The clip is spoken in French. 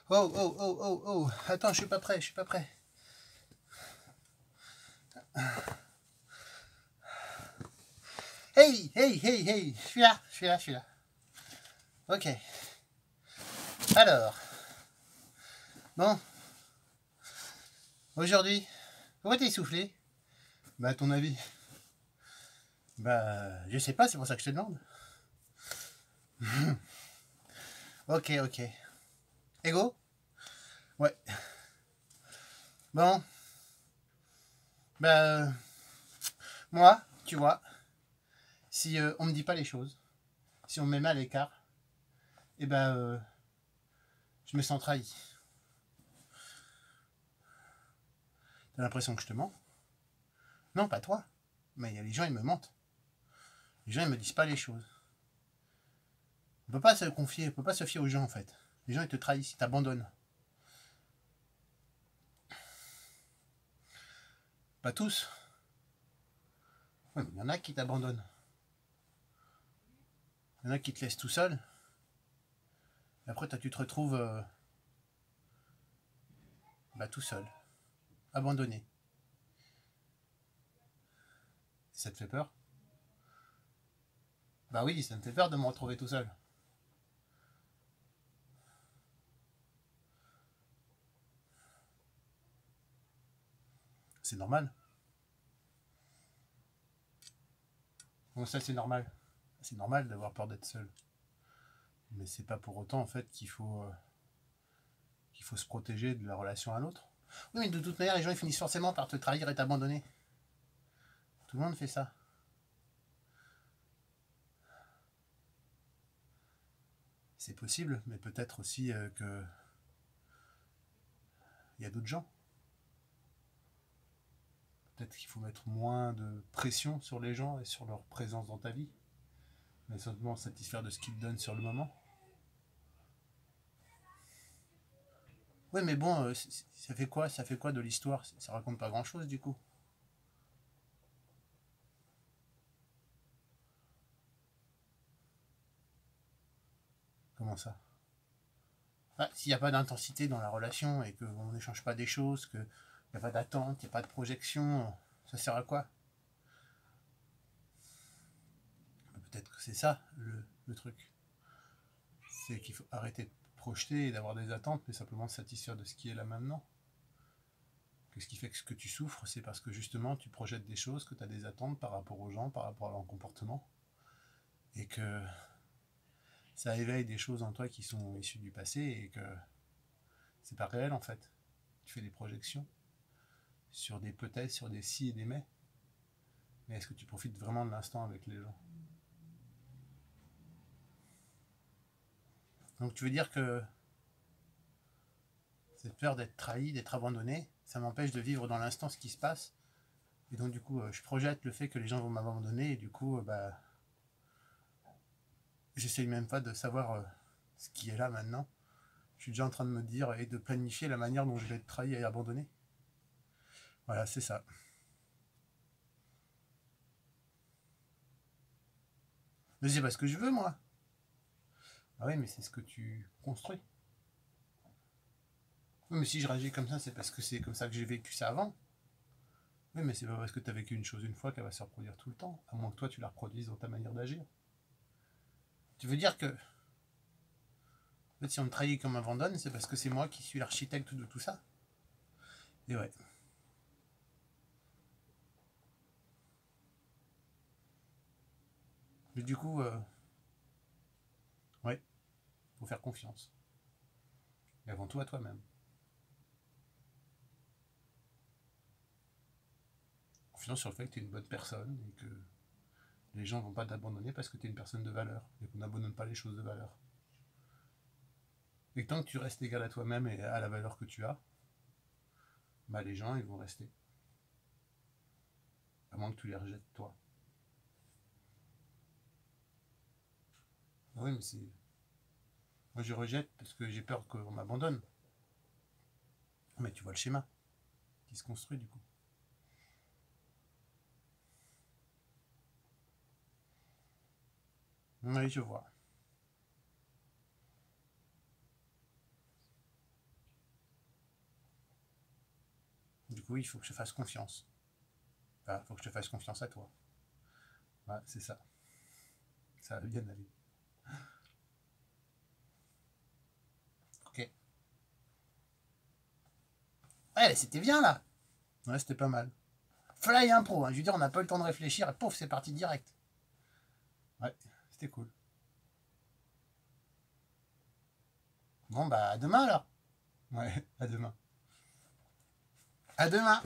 Oh, oh, oh, oh, oh. Attends, je suis pas prêt, je suis pas prêt. Hey, hey, hey, hey. Je suis là, je suis là, je suis là. Ok. Alors. Bon. Aujourd'hui. Pourquoi t'es essoufflé? Bah, à ton avis. Bah, je sais pas, c'est pour ça que je te demande. Ok, ok. Ego? Ouais. Bon. Bah, moi, tu vois, si on me dit pas les choses, si on me met mal à l'écart, et ben, je me sens trahi. T'as l'impression que je te mens? Non, pas toi. Mais les gens, ils me mentent. Les gens, ils me disent pas les choses. On peut pas se confier, on peut pas se fier aux gens, en fait. Les gens, ils te trahissent, ils t'abandonnent. Pas tous. Ouais, mais il y en a qui t'abandonnent. Il y en a qui te laissent tout seul. Et après, toi, tu te retrouves tout seul, abandonné. Ça te fait peur? Bah oui, ça me fait peur de me retrouver tout seul. C'est normal. Bon, ça, c'est normal. C'est normal d'avoir peur d'être seul. Mais c'est pas pour autant, en fait, qu'il faut se protéger de la relation à l'autre. Oui, mais de toute manière, les gens ils finissent forcément par te trahir et t'abandonner. Tout le monde fait ça. C'est possible, mais peut-être aussi que il y a d'autres gens. Peut-être qu'il faut mettre moins de pression sur les gens et sur leur présence dans ta vie, mais simplement satisfaire de ce qu'ils te donnent sur le moment. Oui, mais bon, ça fait quoi? Ça fait quoi de l'histoire? Ça raconte pas grand-chose du coup. Comment ça? Ah, s'il n'y a pas d'intensité dans la relation et qu'on n'échange pas des choses, qu'il n'y a pas d'attente, il n'y a pas de projection, ça sert à quoi? Peut-être que c'est ça le truc. C'est qu'il faut arrêter de projeter et d'avoir des attentes, mais simplement se satisfaire de ce qui est là maintenant. Que ce qui fait que ce que tu souffres, c'est parce que justement tu projettes des choses, que tu as des attentes par rapport aux gens, par rapport à leur comportement, et que ça éveille des choses en toi qui sont issues du passé et que c'est pas réel en fait. Tu fais des projections sur des peut-être, sur des si et des mais est-ce que tu profites vraiment de l'instant avec les gens? Donc tu veux dire que cette peur d'être trahi, d'être abandonné, ça m'empêche de vivre dans l'instant ce qui se passe. Et donc du coup, je projette le fait que les gens vont m'abandonner et du coup, j'essaye même pas de savoir ce qui est là maintenant. Je suis déjà en train de me dire et de planifier la manière dont je vais être trahi et abandonné. Voilà, c'est ça. Mais c'est pas ce que je veux, moi. Ah oui, mais c'est ce que tu construis. Oui, mais si je réagis comme ça, c'est parce que c'est comme ça que j'ai vécu ça avant. Oui, mais c'est pas parce que tu as vécu une chose une fois qu'elle va se reproduire tout le temps, à moins que toi tu la reproduises dans ta manière d'agir. Tu veux dire que, en fait, si on me trahit comme un abandonne, c'est parce que c'est moi qui suis l'architecte de tout ça. Et ouais. Mais du coup, ouais, faut faire confiance. Et avant tout à toi-même. Confiance sur le fait que tu es une bonne personne et que les gens vont pas t'abandonner parce que tu es une personne de valeur et qu'on n'abandonne pas les choses de valeur. Et tant que tu restes égal à toi-même et à la valeur que tu as, bah les gens ils vont rester. À moins que tu les rejettes toi. Oui, mais c'est. Moi je rejette parce que j'ai peur qu'on m'abandonne. Mais tu vois le schéma qui se construit du coup. Oui, je vois. coup, il faut que je te fasse confiance. Enfin, il faut que je te fasse confiance à toi. Ouais, c'est ça. Ça va bien aller. Ok. Ouais, c'était bien là. Ouais, c'était pas mal. Fly impro, hein. Je veux dire, on n'a pas eu le temps de réfléchir et pouf, c'est parti direct. Ouais, c'était cool. Bon, bah, à demain alors. Ouais, à demain. À demain.